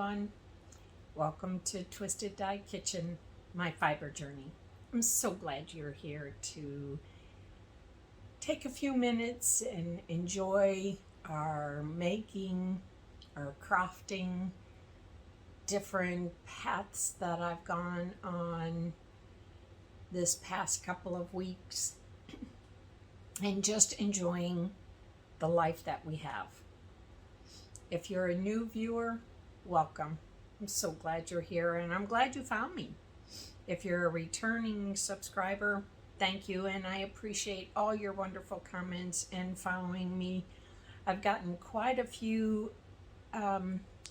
everyone. Welcome to Twisted Dye Kitchen, my fiber journey. I'm so glad you're here to take a few minutes and enjoy our making, our crafting, different paths that I've gone on this past couple of weeks, and just enjoying the life that we have. If you're a new viewer, welcome. I'm so glad you're here, and I'm glad you found me. If you're a returning subscriber, thank you, and I appreciate all your wonderful comments and following me. I've gotten quite a few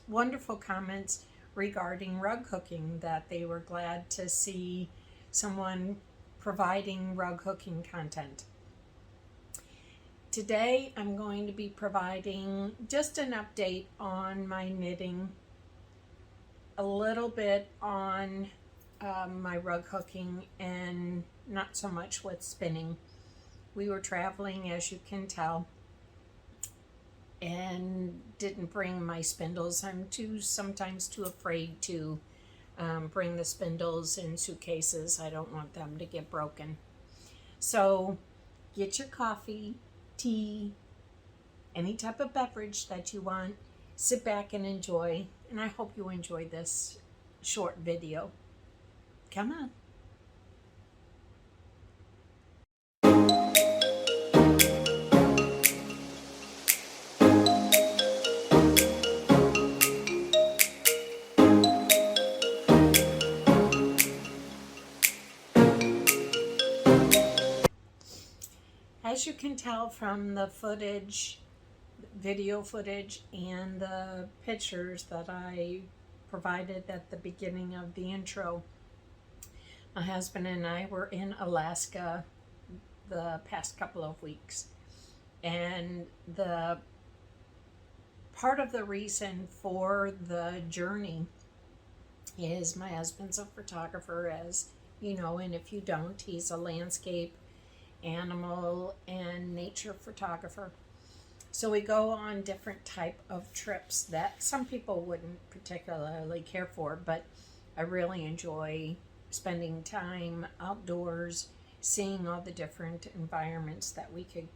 wonderful comments regarding rug hooking, that they were glad to see someone providing rug hooking content. Today I'm going to be providing just an update on my knitting, a little bit on my rug hooking, and not so much with spinning. We were traveling, as you can tell, and didn't bring my spindles. I'm sometimes too afraid to bring the spindles in suitcases. I don't want them to get broken. So get your coffee, tea, any type of beverage that you want. Sit back and enjoy, and I hope you enjoy this short video. Come on. As you can tell from the footage, video footage, and the pictures that I provided at the beginning of the intro, my husband and I were in Alaska the past couple of weeks. And the part of the reason for the journey is my husband's a photographer, as you know, and if you don't, he's a landscape, animal, and nature photographer. So we go on different type of trips that some people wouldn't particularly care for, but I really enjoy spending time outdoors, seeing all the different environments that we could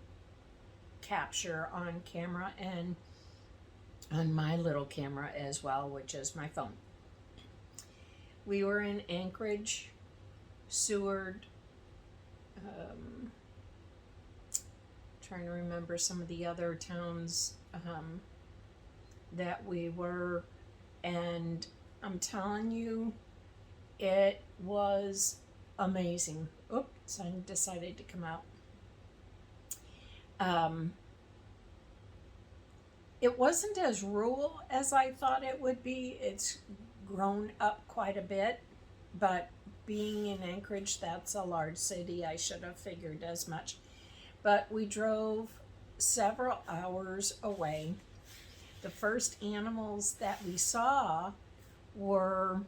capture on camera and on my little camera as well, which is my phone. We were in Anchorage, Seward, trying to remember some of the other towns that we were, and I'm telling you, it was amazing. Oops, I decided to come out. It wasn't as rural as I thought it would be. It's grown up quite a bit, but being in Anchorage, that's a large city. I should have figured as much. But we drove several hours away. The first animals that we saw were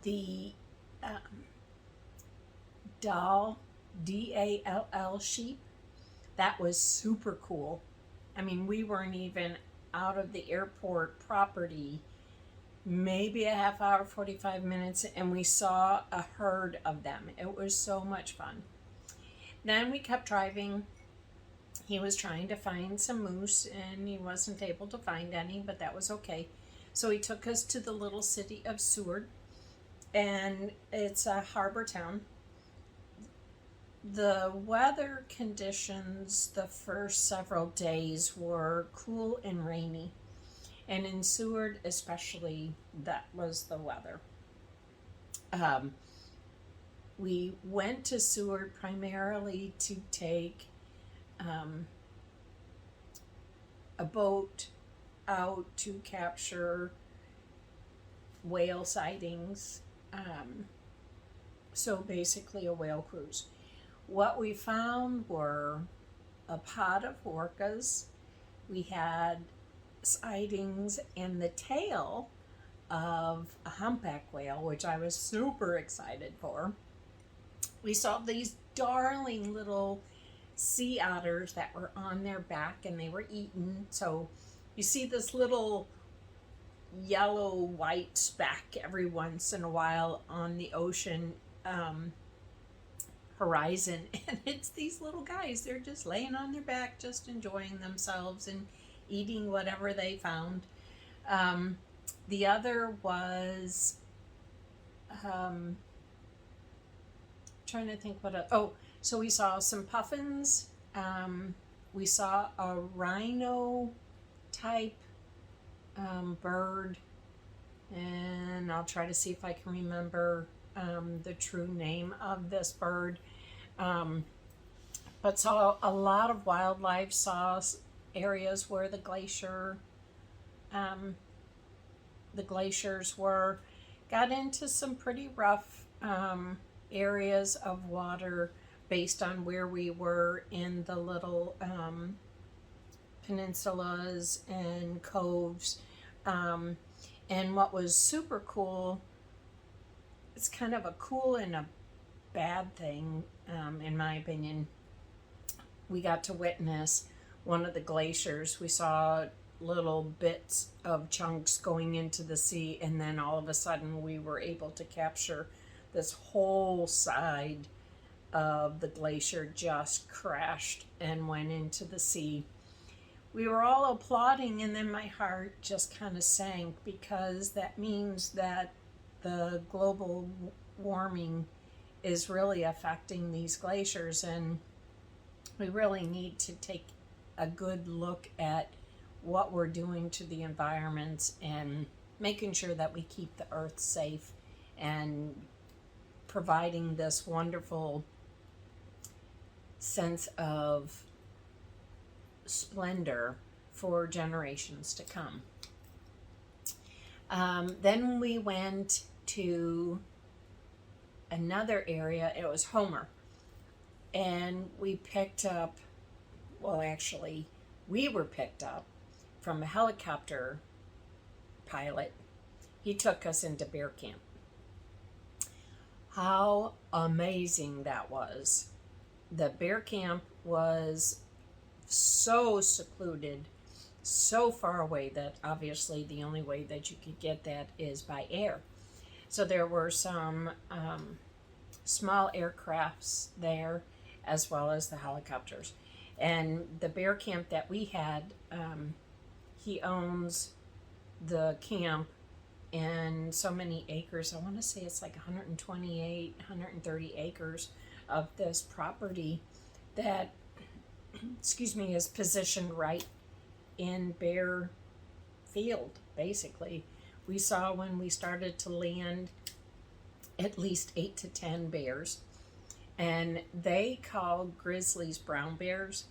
the Dall, D-A-L-L sheep. That was super cool. I mean, we weren't even out of the airport property, maybe a half hour, 45 minutes, and we saw a herd of them. It was so much fun. Then we kept driving. He was trying to find some moose, and he wasn't able to find any, but that was okay. So he took us to the little city of Seward, and it's a harbor town. The weather conditions the first several days were cool and rainy, and in Seward especially, that was the weather. We went to Seward primarily to take a boat out to capture whale sightings. So basically a whale cruise. What we found were a pod of orcas. We had sightings and the tail of a humpback whale, which I was super excited for. We saw these darling little sea otters that were on their back, and they were eaten. So you see this little yellow white speck every once in a while on the ocean horizon, and it's these little guys. They're just laying on their back, just enjoying themselves and eating whatever they found. The other was trying to think so we saw some puffins. We saw a rhino type bird, and I'll try to see if I can remember the true name of this bird. But saw a lot of wildlife, saw areas where the glaciers were, got into some pretty rough areas of water based on where we were in the little peninsulas and coves. And what was super cool, it's kind of a cool and a bad thing, in my opinion. We got to witness one of the glaciers. We saw little bits of chunks going into the sea, and then all of a sudden we were able to capture this whole side of the glacier just crashed and went into the sea. We were all applauding, and then my heart just kind of sank, because that means that the global warming is really affecting these glaciers, and we really need to take a good look at what we're doing to the environments and making sure that we keep the earth safe and providing this wonderful sense of splendor for generations to come. Then we went to another area. It was Homer, and we picked up, well, actually we were picked up from a helicopter pilot. He took us into bear camp. How amazing that was. The bear camp was so secluded, so far away, that obviously the only way that you could get that is by air. So there were some small aircrafts there, as well as the helicopters. And the bear camp that we had, he owns the camp and so many acres. I want to say it's like 128, 130 acres of this property that, excuse me, is positioned right in bear field, basically. We saw, when we started to land, at least 8 to 10 bears, and they call grizzlies brown bears,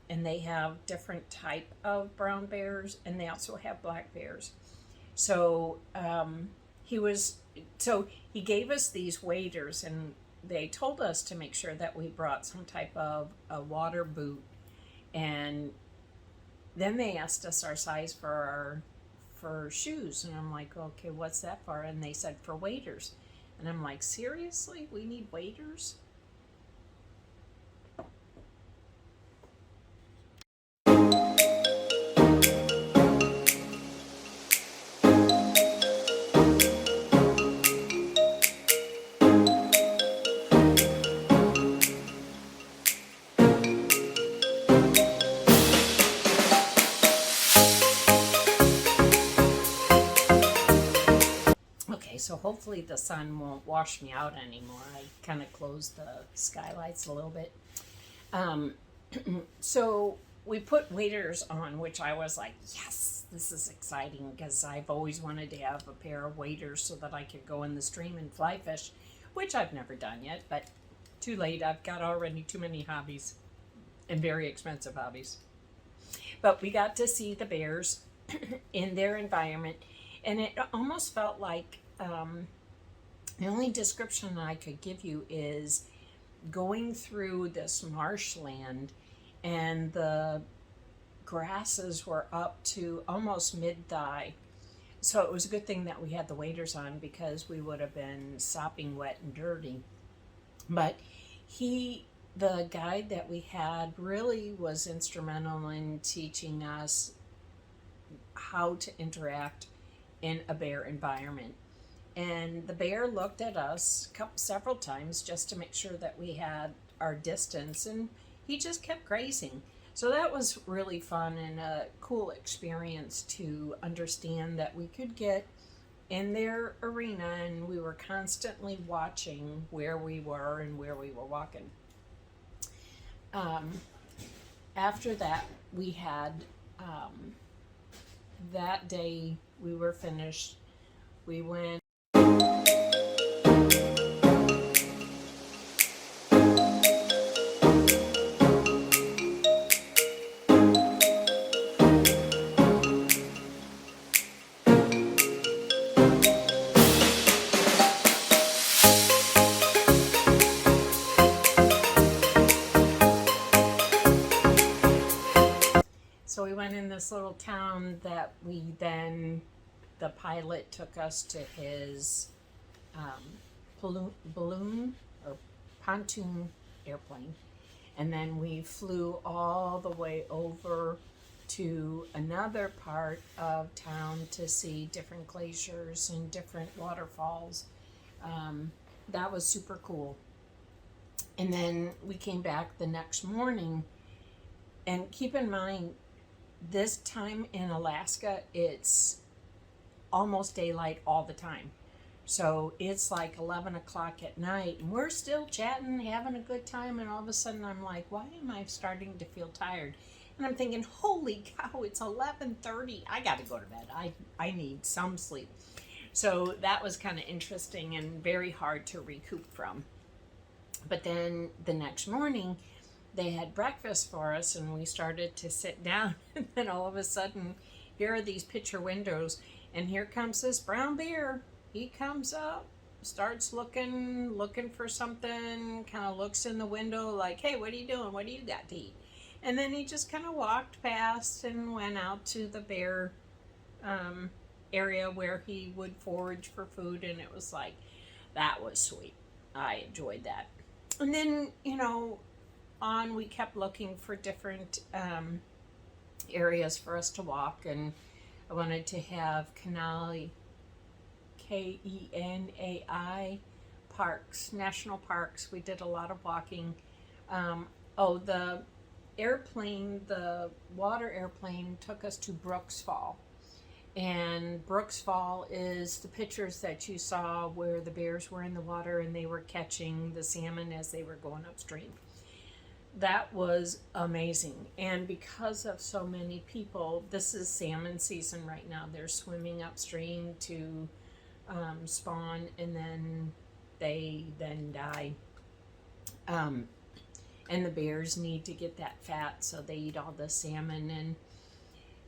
and they have different type of brown bears, and they also have black bears. So he gave us these waders, and they told us to make sure that we brought some type of a water boot. And then they asked us our size for shoes, and I'm like, okay, what's that for? And they said for waders, and I'm like, seriously, we need waders? So hopefully the sun won't wash me out anymore. I kind of closed the skylights a little bit. So we put waders on, which I was like, yes, this is exciting, because I've always wanted to have a pair of waders so that I could go in the stream and fly fish, which I've never done yet, but too late. I've got already too many hobbies, and very expensive hobbies. But we got to see the bears in their environment, and it almost felt like, the only description I could give you is going through this marshland, and the grasses were up to almost mid-thigh. So it was a good thing that we had the waders on, because we would have been sopping wet and dirty. But the guide that we had, really was instrumental in teaching us how to interact in a bear environment. And the bear looked at us several times just to make sure that we had our distance, and he just kept grazing. So that was really fun and a cool experience to understand that we could get in their arena and we were constantly watching where we were and where we were walking. Um, After that, we had that day we were finished. We went. So we went in this little town that we then, the pilot took us to his balloon or pontoon airplane. And then we flew all the way over to another part of town to see different glaciers and different waterfalls. That was super cool. And then we came back the next morning. And keep in mind, this time in Alaska, it's almost daylight all the time. So it's like 11 o'clock at night, and we're still chatting, having a good time, and all of a sudden I'm like, why am I starting to feel tired? And I'm thinking, holy cow, it's 11:30. I got to go to bed. I need some sleep. So that was kind of interesting and very hard to recoup from. But then the next morning, they had breakfast for us, and we started to sit down. And then all of a sudden, here are these picture windows, and here comes this brown bear. He comes up, starts looking for something, kind of looks in the window like, hey, what are you doing? What do you got to eat? And then he just kind of walked past and went out to the bear area where he would forage for food. And it was like, that was sweet. I enjoyed that. And then, we kept looking for different areas for us to walk. And I wanted to have Kenai parks, national parks. We did a lot of walking. The water airplane took us to Brooks Fall. And Brooks Fall is the pictures that you saw where the bears were in the water and they were catching the salmon as they were going upstream. That was amazing. And because of so many people, this is salmon season right now. They're swimming upstream to spawn, and then they die. And the bears need to get that fat, so they eat all the salmon. And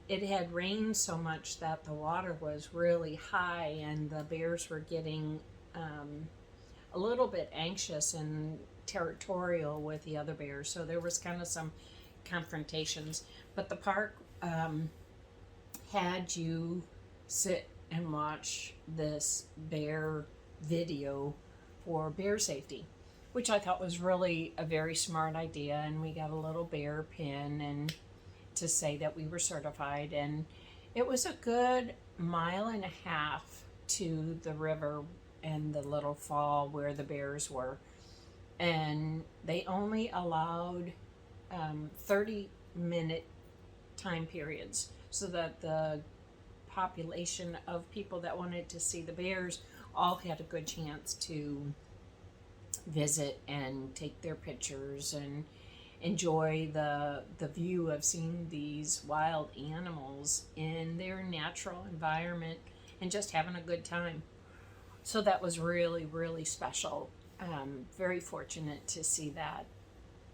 it had rained so much that the water was really high, and the bears were getting a little bit anxious and territorial with the other bears. So there was kind of some confrontations. But the park had you sit and watch this bear video for bear safety, which I thought was really a very smart idea. And we got a little bear pin and to say that we were certified. And it was a good 1.5 miles to the river and the little fall where the bears were. And they only allowed 30-minute time periods so that the population of people that wanted to see the bears all had a good chance to visit and take their pictures and enjoy the view of seeing these wild animals in their natural environment and just having a good time. So that was really, really special. Very fortunate to see that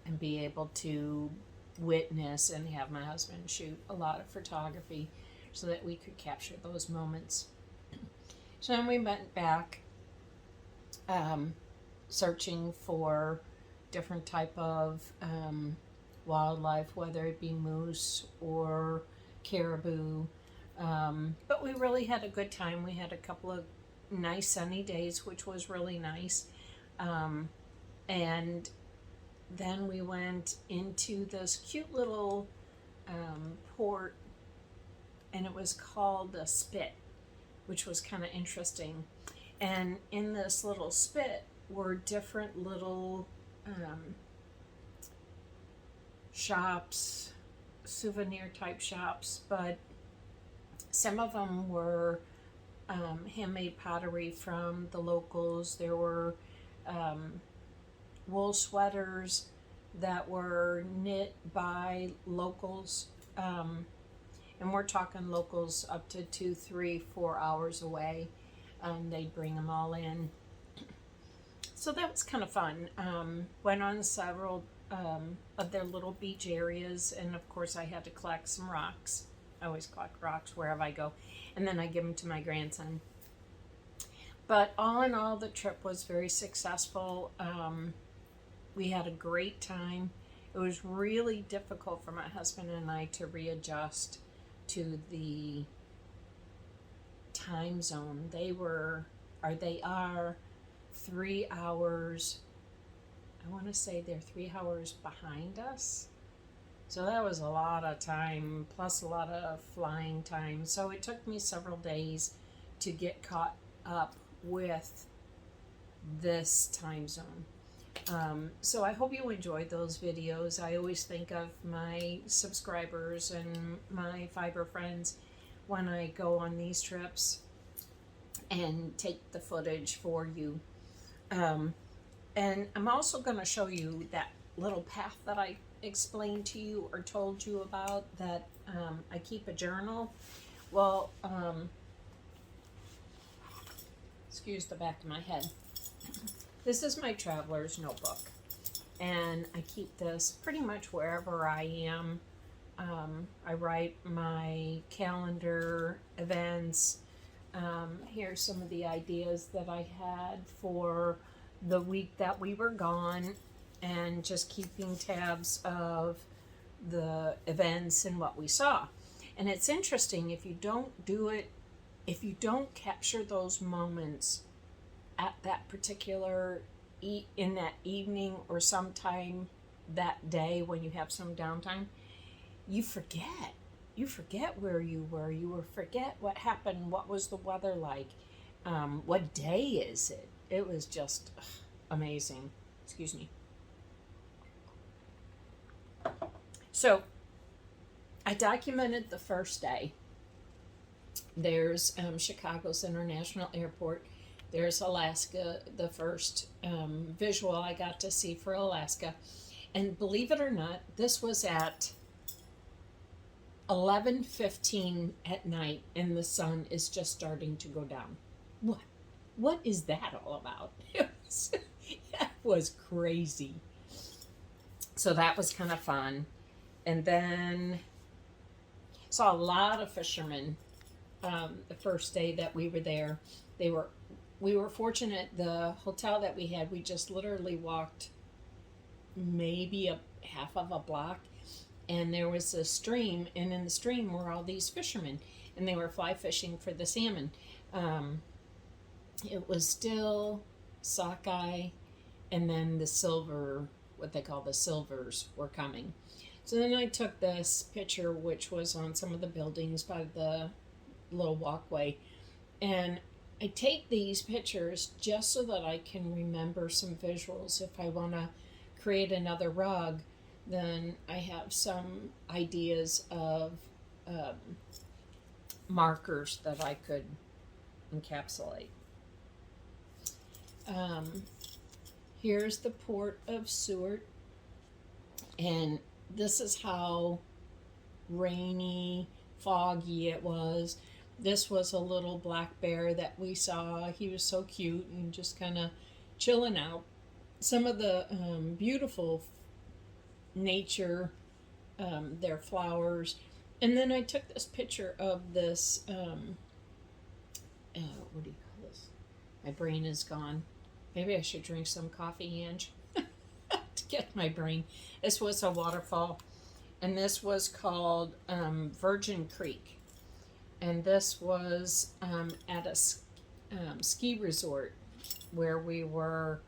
and be able to witness and have my husband shoot a lot of photography so that we could capture those moments. So then we went back searching for different type of wildlife, whether it be moose or caribou. But we really had a good time. We had a couple of nice sunny days, which was really nice. And then we went into this cute little port, and it was called the Spit. which was kind of interesting. And in this little spit were different little shops, souvenir type shops, but some of them were handmade pottery from the locals. There were wool sweaters that were knit by locals, and we're talking locals up to 2, 3, 4 hours away. They'd bring them all in, so that was kind of fun. Went on several of their little beach areas, and of course I had to collect some rocks. I always collect rocks wherever I go, and then I give them to my grandson. But all in all, the trip was very successful. We had a great time. It was really difficult for my husband and I to readjust to the time zone. They are 3 hours, I want to say they're 3 hours behind us. So that was a lot of time, plus a lot of flying time. So it took me several days to get caught up with this time zone. So I hope you enjoyed those videos. I always think of my subscribers and my fiber friends when I go on these trips and take the footage for you. And I'm also going to show you that little path that I explained to you or told you about, that I keep a journal. Well, excuse the back of my head. This is my traveler's notebook, and I keep this pretty much wherever I am. I write my calendar, events. Here's some of the ideas that I had for the week that we were gone, and just keeping tabs of the events and what we saw. And it's interesting, if you don't do it, if you don't capture those moments at that particular in that evening or sometime that day when you have some downtime, you forget where you were. You will forget what happened, what was the weather like, what day is it. It was just amazing. Excuse me. So I documented the first day. There's Chicago's International Airport. There's Alaska, the first visual I got to see for Alaska. And believe it or not, this was at 11:15 at night, and the sun is just starting to go down. What is that all about? That was crazy. So that was kind of fun. And then saw a lot of fishermen the first day that we were there. We were fortunate. The hotel that we had, we just literally walked maybe a half of a block, and there was a stream, and in the stream were all these fishermen, and they were fly fishing for the salmon. It was still sockeye, and then the silver, what they call the silvers, were coming. So then I took this picture, which was on some of the buildings by the little walkway, and I take these pictures just so that I can remember some visuals. If I want to create another rug, then I have some ideas of markers that I could encapsulate. Here's the Port of Seward, and this is how rainy, foggy it was. This was a little black bear that we saw. He was so cute and just kind of chilling out. Some of the beautiful nature, their flowers. And then I took this picture of this, what do you call this? My brain is gone. Maybe I should drink some coffee, Ange, to get my brain. This was a waterfall, and this was called Virgin Creek. And this was at a ski resort where we were,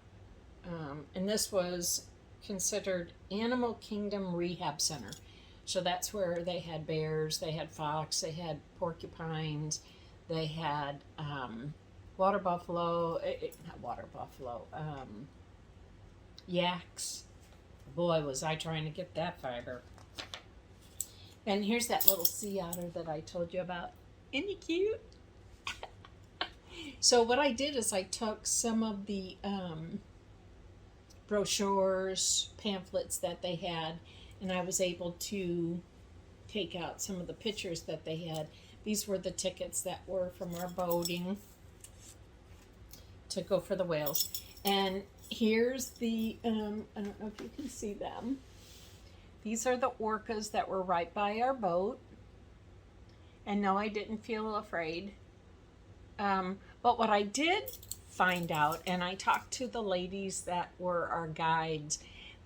and this was considered Animal Kingdom Rehab Center. So that's where they had bears, they had fox, they had porcupines, They had water buffalo, not water buffalo, yaks. Boy, was I trying to get that fiber. And here's that little sea otter that I told you about. Isn't he cute? So what I did is I took some of the brochures, pamphlets that they had, and I was able to take out some of the pictures that they had. These were the tickets that were from our boating to go for the whales. And here's the, I don't know if you can see them. These are the orcas that were right by our boat. And no, I didn't feel afraid. But what I did find out, and I talked to the ladies that were our guides,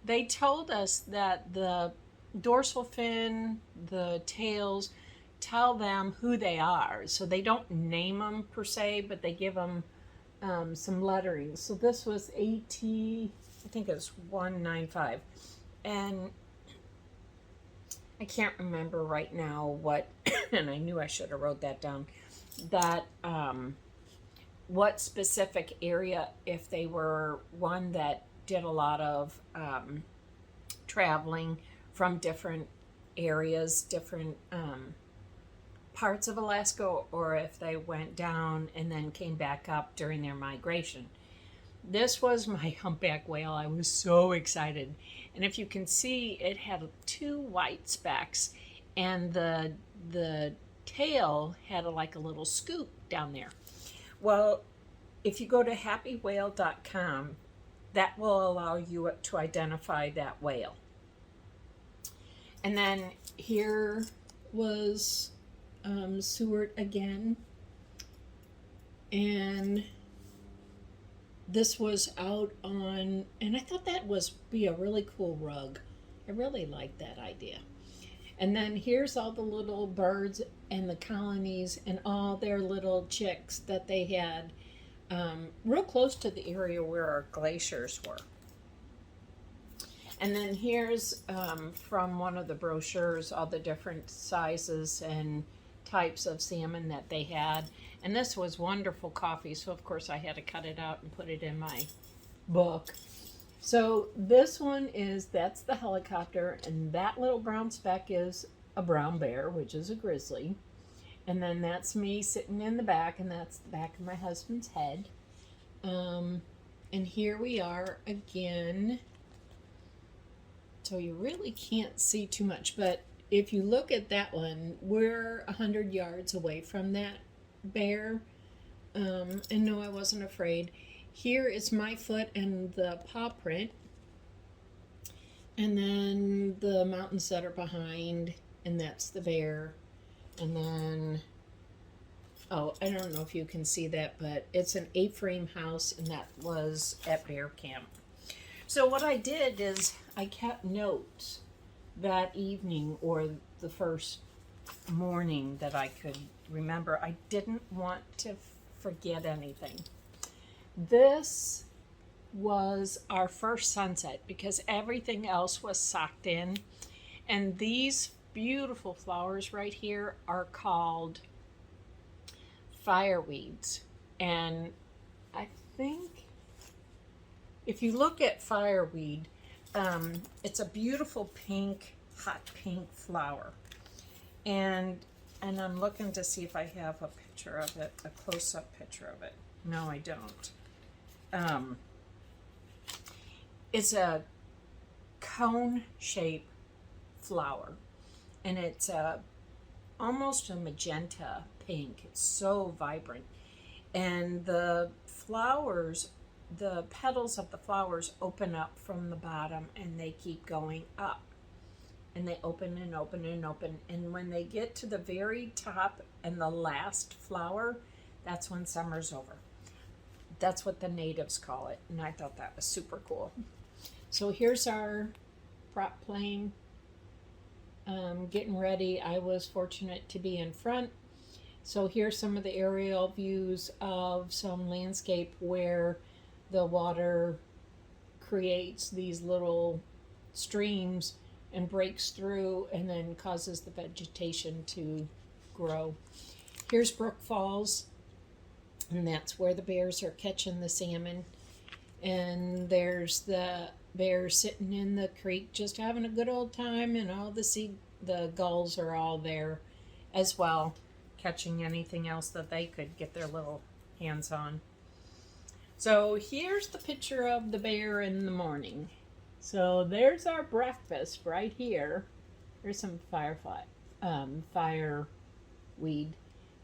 they told us that the dorsal fin, the tails, tell them who they are. So they don't name them per se, but they give them some lettering. So this was AT, I think it was 195. And I can't remember right now what, and I knew I should have wrote that down, that what specific area, if they were one that did a lot of traveling from different areas, different parts of Alaska, or if they went down and then came back up during their migration. This was my humpback whale. I was so excited. And if you can see, it had 2 white specks, and the tail had like a little scoop down there. Well, if you go to happywhale.com, that will allow you to identify that whale. And then here was Seward again. And this was out on, and I thought that was be a really cool rug. I really liked that idea. And then here's all the little birds and the colonies and all their little chicks that they had real close to the area where our glaciers were. And then here's from one of the brochures all the different sizes and types of salmon that they had. And this was wonderful coffee, so of course I had to cut it out and put it in my book. So this one is, that's the helicopter, and that little brown speck is a brown bear, which is a grizzly. And then that's me sitting in the back, and that's the back of my husband's head. And here we are again. So you really can't see too much, but if you look at that one, we're 100 yards away from that bear. And no, I wasn't afraid. Here is my foot and the paw print. And then the mountains that are behind, and that's the bear. And then, oh, I don't know if you can see that, but it's an A-frame house, and that was at bear camp. So what I did is I kept notes that evening or the first morning that I could remember. I didn't want to forget anything. This was our first sunset because everything else was socked in. And these beautiful flowers right here are called fireweeds. And I think if you look at fireweed, it's a beautiful pink, hot pink flower. And I'm looking to see if I have a picture of it, a close-up picture of it. No, I don't. It's a cone-shaped flower, and it's almost a magenta pink. It's so vibrant. And the flowers, the petals of the flowers open up from the bottom, and they keep going up. And they open and open and open. And when they get to the very top and the last flower, that's when summer's over. That's what the natives call it. And I thought that was super cool. So here's our prop plane getting ready. I was fortunate to be in front. So here's some of the aerial views of some landscape where the water creates these little streams and breaks through and then causes the vegetation to grow. Here's Brook Falls, and that's where the bears are catching the salmon. And there's the bears sitting in the creek just having a good old time, and all the gulls are all there as well, catching anything else that they could get their little hands on. So here's the picture of the bear in the morning. So there's our breakfast right here. There's some fireweed.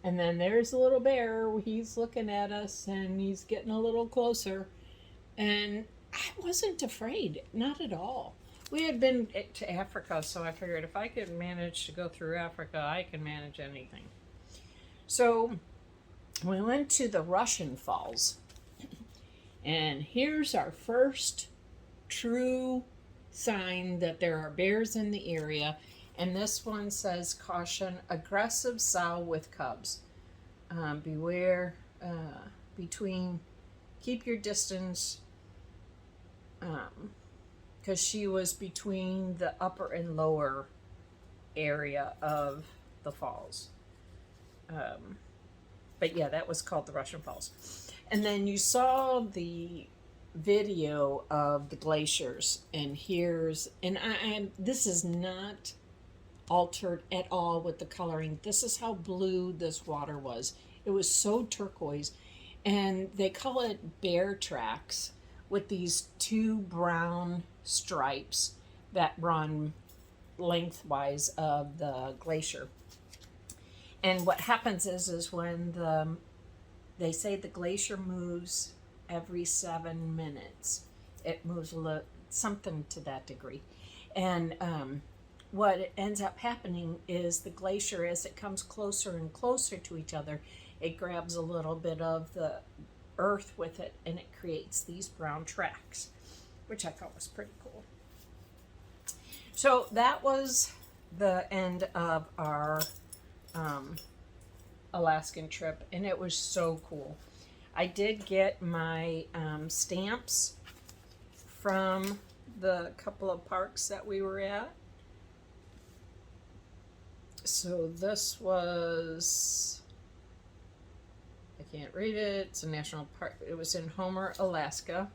And then there's the little bear. He's looking at us and he's getting a little closer. And I wasn't afraid, not at all. We had been to Africa, so I figured if I could manage to go through Africa, I can manage anything. So we went to the Russian Falls. And here's our first true sign that there are bears in the area. And this one says, caution, aggressive sow with cubs. Beware keep your distance, because she was between the upper and lower area of the falls. But yeah, that was called the Russian Falls. And then you saw the video of the glaciers, and this is not altered at all with the coloring. This is how blue this water was. It was so turquoise, and they call it bear tracks with these two brown stripes that run lengthwise of the glacier. And what happens is when they say the glacier moves every 7 minutes. It moves something to that degree. And what ends up happening is the glacier, as it comes closer and closer to each other, it grabs a little bit of the earth with it, and it creates these brown tracks, which I thought was pretty cool. So that was the end of our Alaskan trip, and it was so cool. I did get my stamps from the couple of parks that we were at. So this was, I can't read it, it's a national park. It was in Homer, Alaska.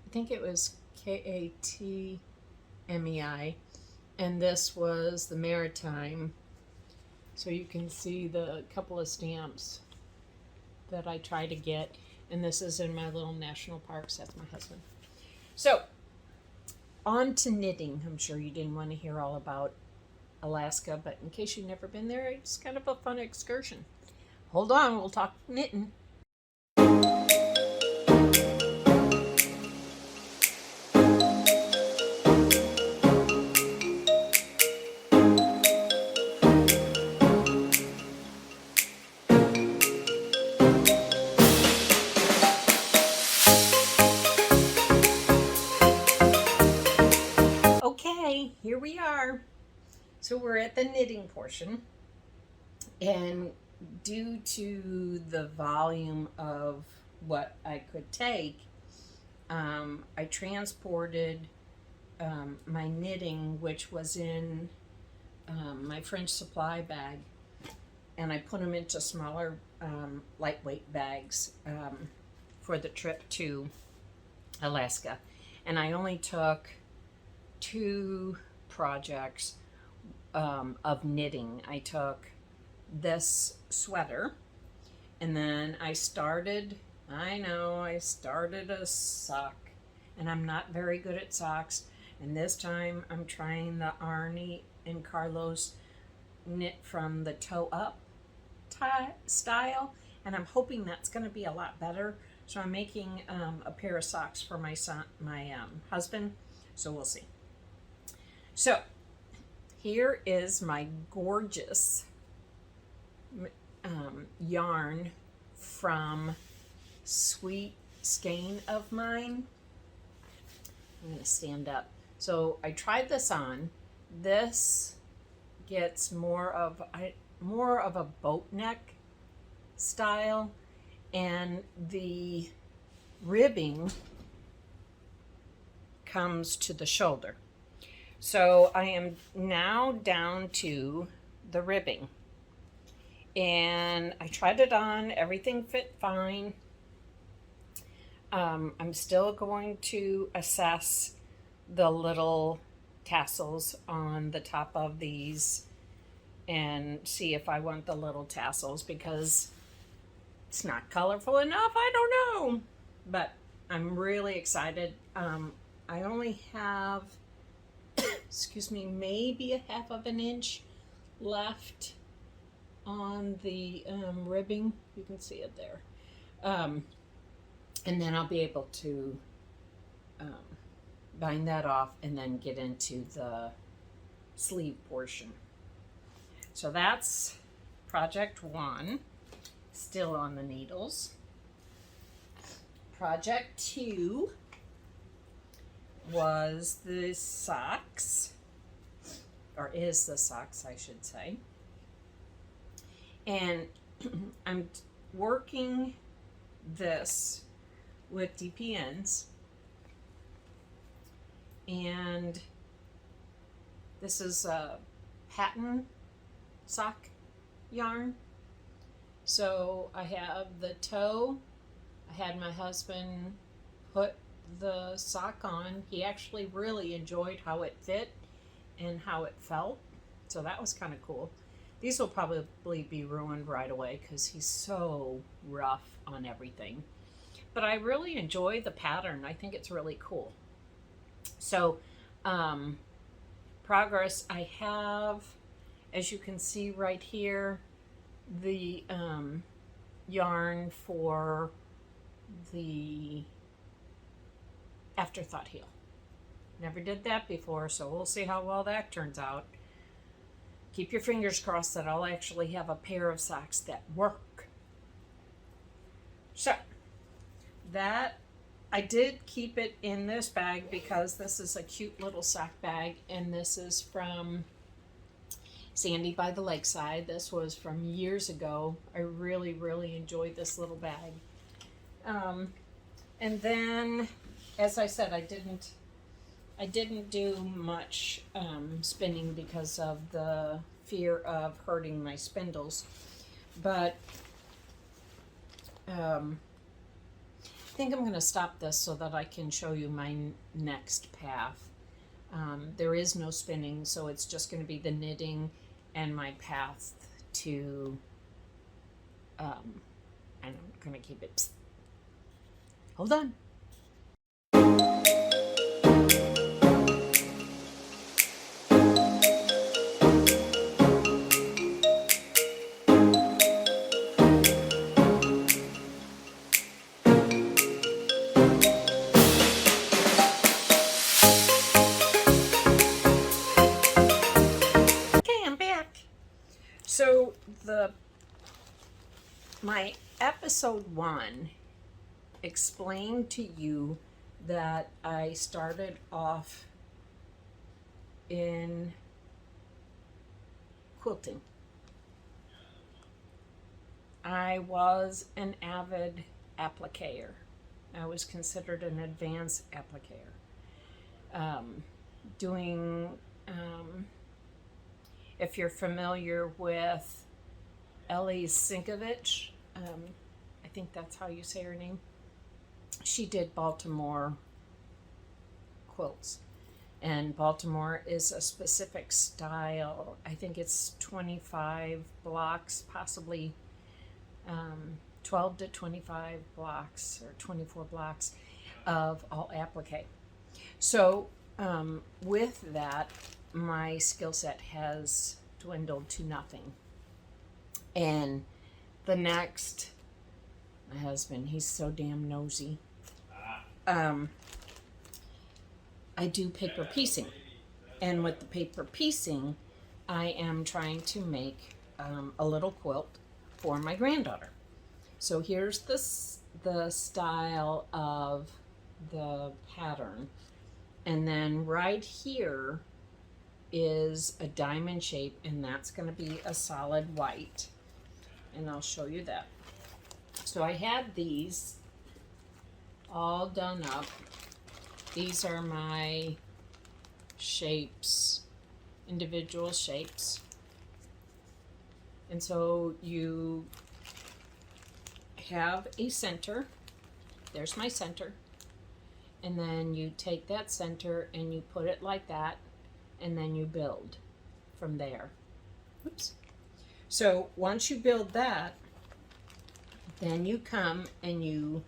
I think it was Katmei. And this was the Maritime. So you can see the couple of stamps that I try to get. And this is in my little national parks. That's my husband. So, on to knitting. I'm sure you didn't want to hear all about Alaska, but in case you've never been there, it's kind of a fun excursion. Hold on, we'll talk knitting. Okay, here we are. So we're at the knitting portion, and due to the volume of what I could take, I transported my knitting, which was in my French supply bag, and I put them into smaller, lightweight bags for the trip to Alaska. And I only took 2 projects of knitting. I took this sweater, and then I started a sock, and I'm not very good at socks, and this time I'm trying the Arnie and Carlos knit from the toe up style, and I'm hoping that's going to be a lot better. So I'm making a pair of socks for my husband, so we'll see. So here is my gorgeous yarn from Sweet Skein of mine. I'm going to stand up. So I tried this on. This gets more of a boat neck style, and the ribbing comes to the shoulder. So I am now down to the ribbing. And I tried it on, everything fit fine. I'm still going to assess the little tassels on the top of these and see if I want the little tassels, because it's not colorful enough. I don't know, but I'm really excited. I only have, excuse me, maybe a half of an inch left on the ribbing. You can see it there. And then I'll be able to bind that off and then get into the sleeve portion. So that's project 1, still on the needles. Project 2 was the socks, or is the socks, I should say. And I'm working this with DPNs, and this is a pattern sock yarn. So I have the toe. I had my husband put the sock on. He actually really enjoyed how it fit and how it felt, so that was kind of cool. These will probably be ruined right away because he's so rough on everything, but I really enjoy the pattern. I think it's really cool. So progress, I have, as you can see right here, the yarn for the Afterthought heel. Never did that before, so we'll see how well that turns out. Keep your fingers crossed that I'll actually have a pair of socks that work. So that, I did keep it in this bag because this is a cute little sock bag, and this is from Sandy by the Lakeside. This was from years ago. I really, really enjoyed this little bag. And then, as I said, I didn't do much spinning because of the fear of hurting my spindles, but I think I'm going to stop this so that I can show you my next path. There is no spinning, so it's just going to be the knitting and my path to, I'm going to keep it, psst. Hold on. So my episode 1 explained to you that I started off in quilting. I was an avid appliquer. I was considered an advanced appliquer. If you're familiar with Ellie Sinkovich, I think that's how you say her name. She did Baltimore quilts, and Baltimore is a specific style. I think it's 25 blocks, possibly 12 to 25 blocks or 24 blocks of all applique. So with that, my skill set has dwindled to nothing. And the next, my husband, he's so damn nosy. I do paper piecing. And with the paper piecing, I am trying to make a little quilt for my granddaughter. So here's the style of the pattern. And then right here is a diamond shape, and that's going to be a solid white. And I'll show you that. So I had these all done up. These are my shapes, individual shapes. And so you have a center. There's my center. And then you take that center and you put it like that, and then you build from there. Oops. So once you build that, then you come and you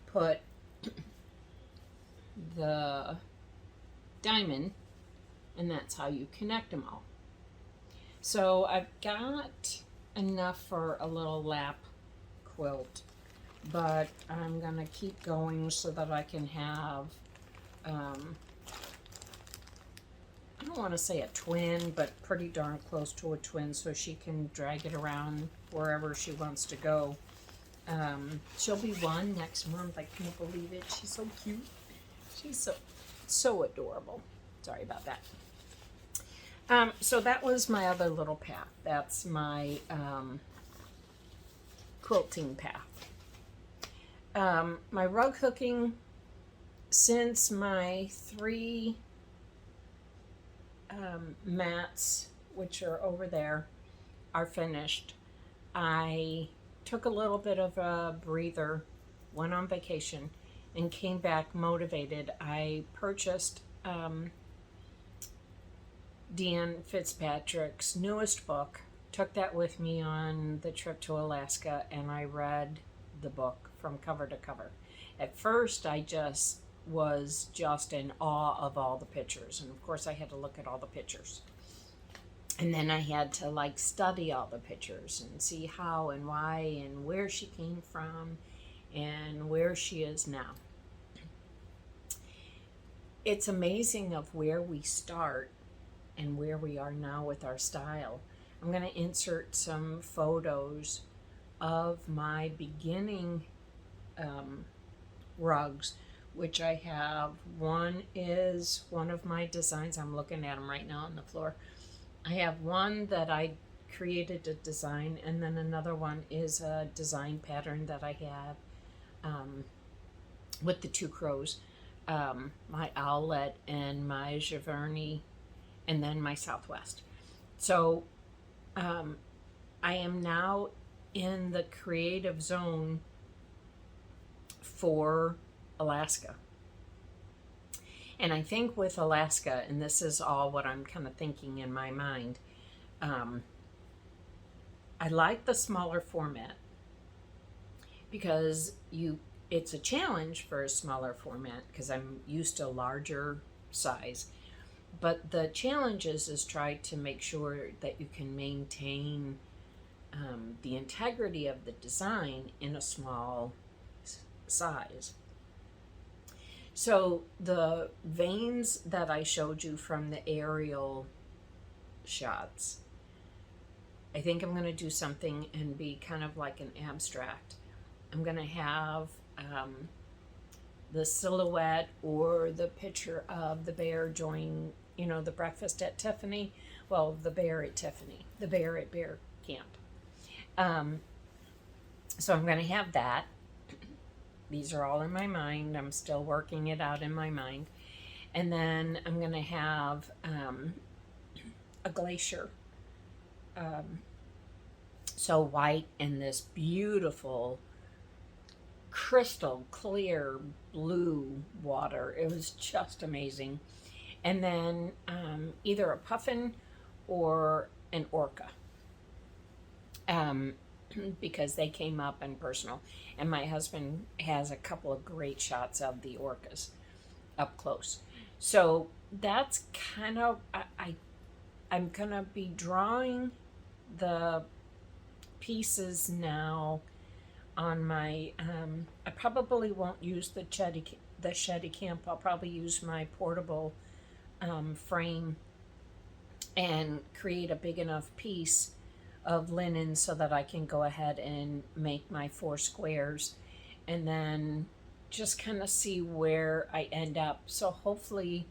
put the diamond, and that's how you connect them all. So I've got enough for a little lap quilt, but I'm gonna keep going so that I can have, I don't want to say a twin, but pretty darn close to a twin, so she can drag it around wherever she wants to go. She'll be 1 next month. I can't believe it. She's so cute. She's so adorable. Sorry about that. So that was my other little path. That's my quilting path. My rug hooking, since my 3 mats, which are over there, are finished, I took a little bit of a breather, went on vacation, and came back motivated. I purchased Deanne Fitzpatrick's newest book, took that with me on the trip to Alaska, and I read the book from cover to cover. At first, I was just in awe of all the pictures, and of course I had to look at all the pictures. And then I had to study all the pictures and see how and why and where she came from and where she is now. It's amazing of where we start and where we are now with our style. I'm going to insert some photos of my beginning rugs, which I have. One is one of my designs. I'm looking at them right now on the floor. I have one that I created a design, and then another one is a design pattern that I have with the 2 crows, my owlet and my Giverny, and then my Southwest. So I am now in the creative zone for Alaska. And I think with Alaska, and this is all what I'm kind of thinking in my mind, I like the smaller format because it's a challenge for a smaller format because I'm used to larger size. But the challenge is try to make sure that you can maintain the integrity of the design in a small size. So the veins that I showed you from the aerial shots, I think I'm going to do something and be kind of like an abstract. I'm going to have the silhouette or the picture of the bear joining, the breakfast at Tiffany. Well, the bear at Tiffany, the bear at bear camp. So I'm going to have that. These are all in my mind. I'm still working it out in my mind. And then I'm going to have a glacier. So white in this beautiful crystal clear blue water. It was just amazing. And then either a puffin or an orca. Because they came up and personal. And my husband has a couple of great shots of the orcas up close. So that's kind of, I'm going to be drawing the pieces now on my, I probably won't use the Shetty Camp. I'll probably use my portable frame and create a big enough piece of linen so that I can go ahead and make my 4 squares and then just kind of see where I end up. So hopefully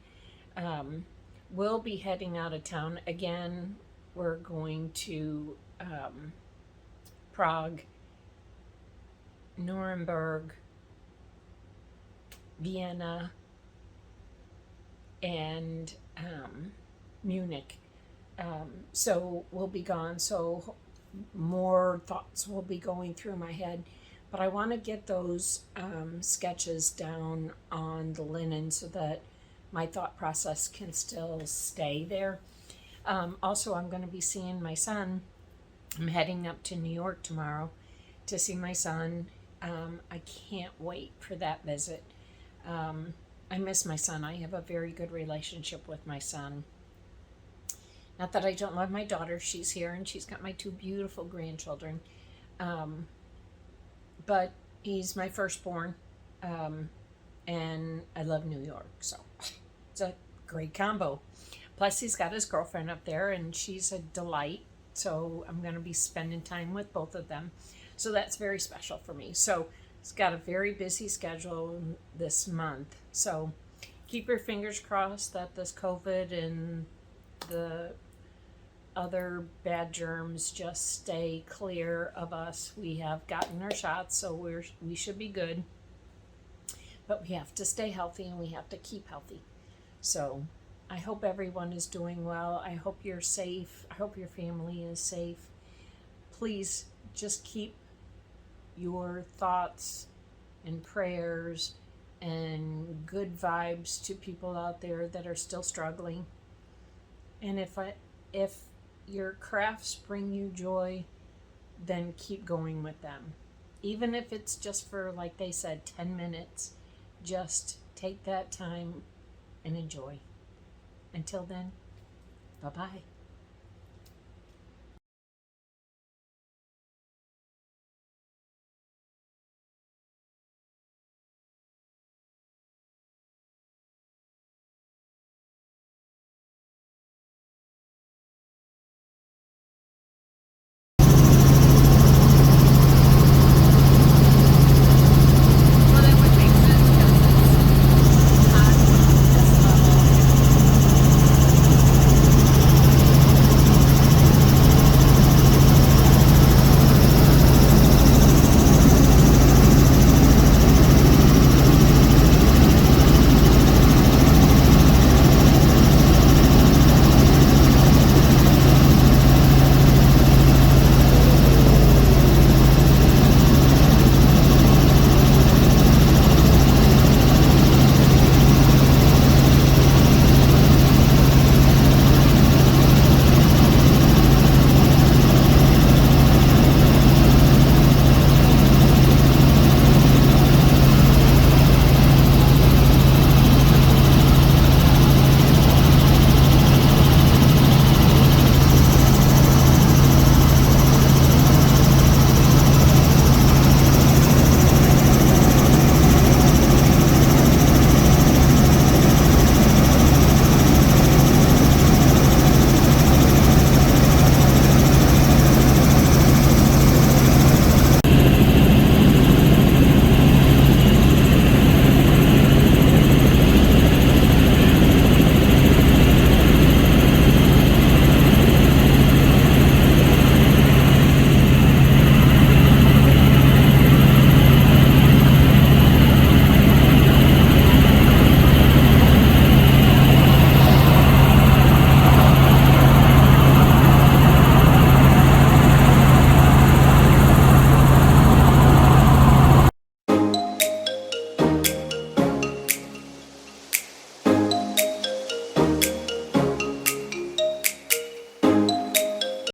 we'll be heading out of town again. We're going to Prague, Nuremberg, Vienna, and Munich. So we'll be gone. So more thoughts will be going through my head. But I want to get those sketches down on the linen so that my thought process can still stay there. Also, I'm going to be seeing my son. I'm heading up to New York tomorrow to see my son. I can't wait for that visit. I miss my son. I have a very good relationship with my son. Not that I don't love my daughter. She's here and she's got my two beautiful grandchildren. But he's my firstborn. And I love New York. So it's a great combo. Plus, he's got his girlfriend up there and she's a delight. So I'm going to be spending time with both of them. So that's very special for me. So it's got a very busy schedule this month. So keep your fingers crossed that this COVID and the other bad germs just stay clear of us. We have gotten our shots, so we should be good. But we have to stay healthy and we have to keep healthy. So I hope everyone is doing well. I hope you're safe. I hope your family is safe. Please just keep your thoughts and prayers and good vibes to people out there that are still struggling. And if your crafts bring you joy, then keep going with them. Even if it's just for, like they said, 10 minutes, just take that time and enjoy. Until then, bye-bye.